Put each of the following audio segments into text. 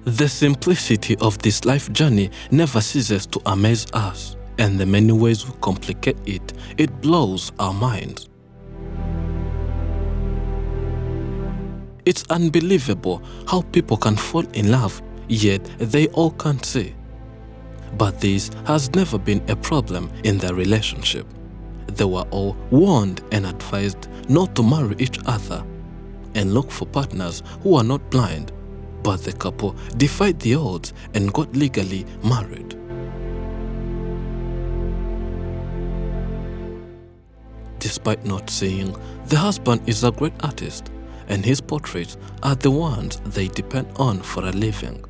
The simplicity of this life journey never ceases to amaze us, and the many ways we complicate it, it blows our minds. It's unbelievable how people can fall in love, yet they all can't see. But this has never been a problem in their relationship. They were all warned and advised not to marry each other and look for partners who are not blind. But the couple defied the odds and got legally married. Despite not seeing, the husband is a great artist, and his portraits are the ones they depend on for a living.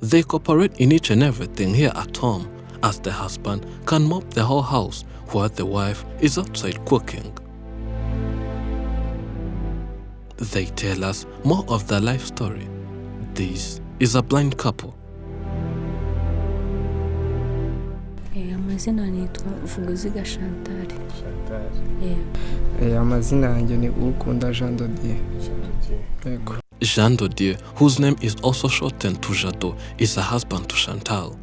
They cooperate in each and everything here at home, as the husband can mop the whole house while the wife is outside cooking. They tell us more of their life story. This is a blind couple. Amazina nitwa Vuguziga Chantal. Amazina yanjye ni Ukunda Jean de Dieu. Jean de Dieu, whose name is also shortened to Jado, is a husband to Chantal.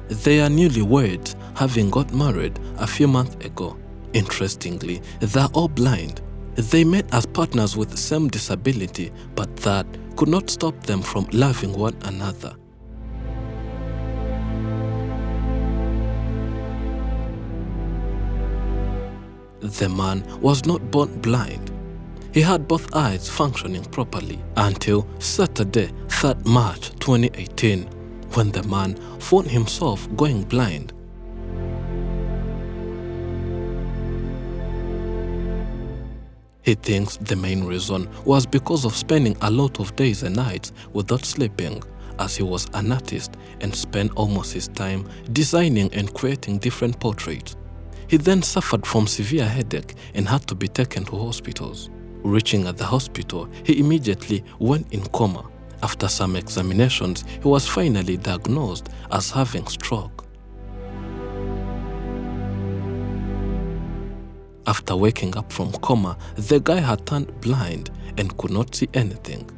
They are newlyweds, having got married a few months ago. Interestingly, they are all blind. They met as partners with the same disability, but that could not stop them from loving one another. The man was not born blind. He had both eyes functioning properly until Saturday, 3rd March 2018, when the man found himself going blind. He thinks the main reason was because of spending a lot of days and nights without sleeping, as he was an artist and spent almost his time designing and creating different portraits. He then suffered from severe headache and had to be taken to hospitals. Reaching at the hospital, he immediately went in coma. After some examinations, he was finally diagnosed as having stroke. After waking up from coma, the guy had turned blind and could not see anything.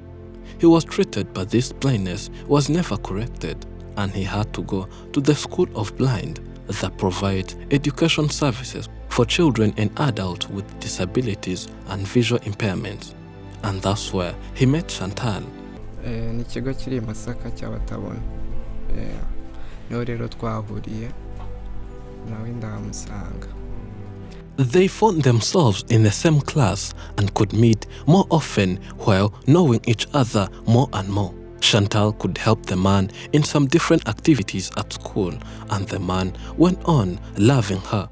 He was treated, but this blindness was never corrected, and he had to go to the School of Blind that provides education services for children and adults with disabilities and visual impairments. And that's where he met Chantal. Ni ikigo kiri Masaka cy'abatabona. Niho rero twahuriye nawe ndamusanga. They found themselves in the same class and could meet more often while knowing each other more and more. Chantal could help the man in some different activities at school, and the man went on loving her.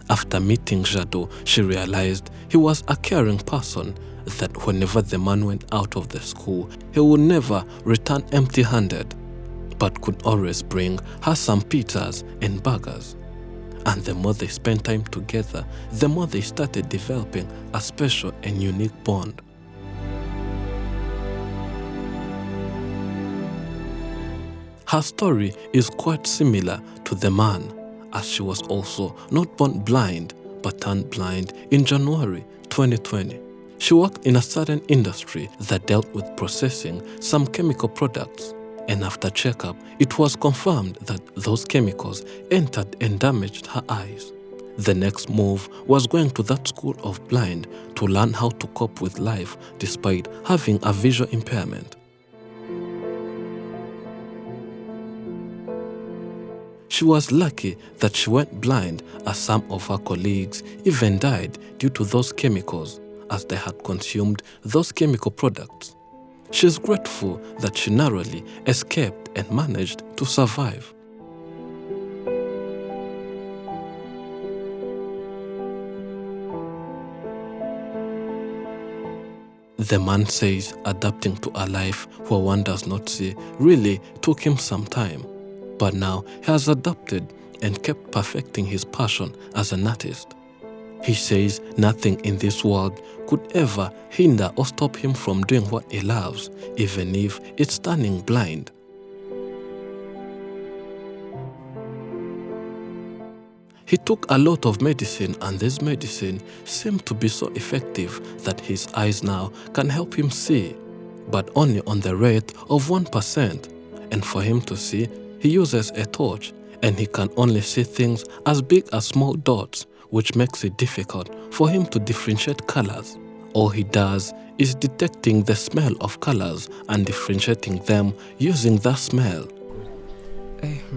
After meeting Jado, she realized he was a caring person, that whenever the man went out of the school, he would never return empty-handed, but could always bring her some pizzas and burgers. And the more they spent time together, the more they started developing a special and unique bond. Her story is quite similar to the man, as she was also not born blind, but turned blind in January 2020. She worked in a certain industry that dealt with processing some chemical products. And after checkup, it was confirmed that those chemicals entered and damaged her eyes. The next move was going to that School of Blind to learn how to cope with life despite having a visual impairment. She was lucky that she went blind, as some of her colleagues even died due to those chemicals, as they had consumed those chemical products. She is grateful that she narrowly escaped and managed to survive. The man says adapting to a life where one does not see really took him some time, but now he has adapted and kept perfecting his passion as an artist. He says nothing in this world could ever hinder or stop him from doing what he loves, even if it's turning blind. He took a lot of medicine, and this medicine seemed to be so effective that his eyes now can help him see, but only on the rate of 1%. And for him to see, he uses a torch, and he can only see things as big as small dots, which makes it difficult for him to differentiate colors. All he does is detecting the smell of colors and differentiating them using that smell.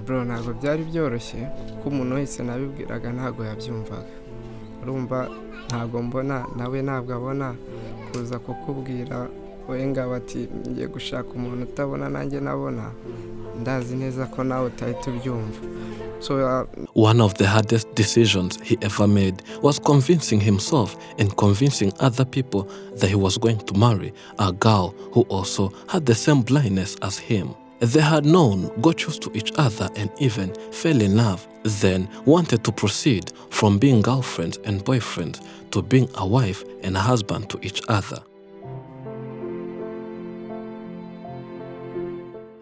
Bro, ntabwo byari byoroshye kuko umuntu wese nabibwiraga ntabwo yabyumvaga. Urumva ntabwo mbona nawe ntabwo abona kuza kukubwira wowe ngabo ati ngiye gushaka umuntu utabona nanjye nabona, ndazi neza ko nawe utahita ubyumva. One of the hardest decisions he ever made was convincing himself and convincing other people that he was going to marry a girl who also had the same blindness as him. They had known, got used to each other, and even fell in love, then wanted to proceed from being girlfriends and boyfriends to being a wife and a husband to each other.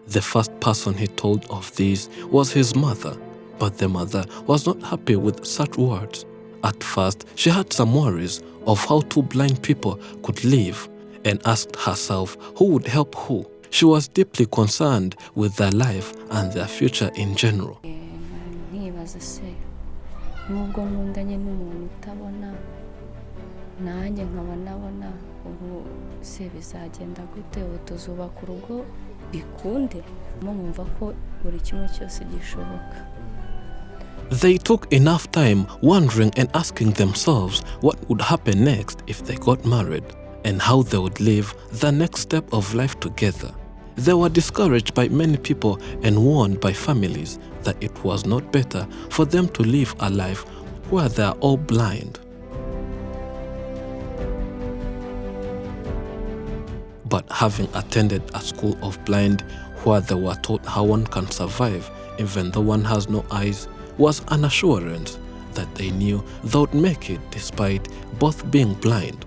The first person he told of this was his mother, but the mother was not happy with such words. At first, she had some worries of how two blind people could live and asked herself who would help who. She was deeply concerned with their life and their future in general. Nkibaza se nubwo nkundanye n'umuntu utabona nanjye nkaba nabona ubu se bizagenda gute, tuzubaka urugo bikunde, mwumva ko buri kimwe cyose gishoboka. They took enough time wondering and asking themselves what would happen next if they got married and how they would live the next step of life together. They were discouraged by many people and warned by families that it was not better for them to live a life where they are all blind. But having attended a school of blind where they were taught how one can survive even though one has no eyes was an assurance that they knew they would make it despite both being blind.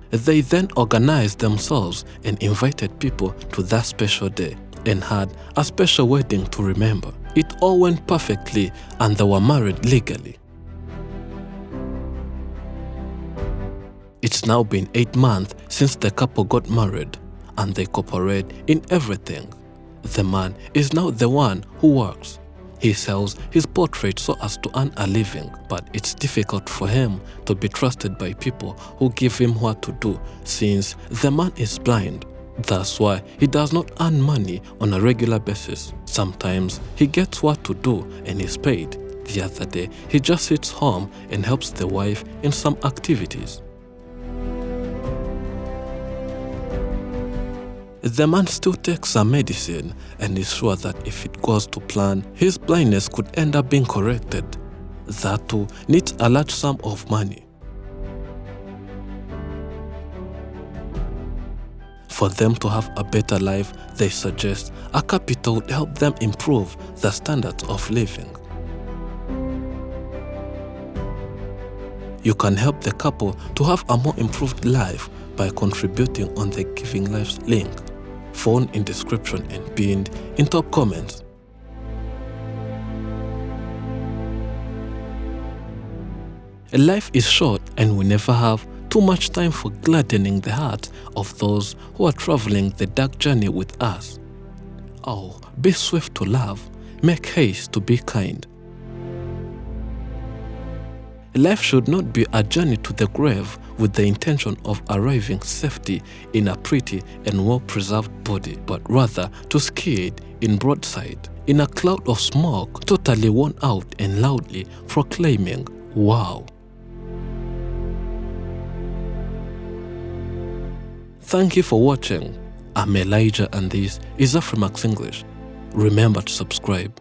They then organized themselves and invited people to that special day and had a special wedding to remember. It all went perfectly and they were married legally. It's now been 8 months since the couple got married and they cooperate in everything. The man is now the one who works. He sells his portraits so as to earn a living, but it's difficult for him to be trusted by people who give him what to do since the man is blind. That's why he does not earn money on a regular basis. Sometimes he gets what to do and is paid. The other day, he just sits home and helps the wife in some activities. The man still takes some medicine and is sure that if it goes to plan, his blindness could end up being corrected. That too needs a large sum of money. For them to have a better life, they suggest a capital would help them improve the standards of living. You can help the couple to have a more improved life by contributing on the Giving Lives link. Phone in description and pinned in top comments. Life is short and we never have too much time for gladdening the hearts of those who are traveling the dark journey with us. Oh, be swift to love, make haste to be kind. Life should not be a journey to the grave with the intention of arriving safety in a pretty and well-preserved body, but rather to ski it in broadside, in a cloud of smoke, totally worn out and loudly proclaiming, "Wow." Thank you for watching. I'm Elijah and this is Afrimax English. Remember to subscribe.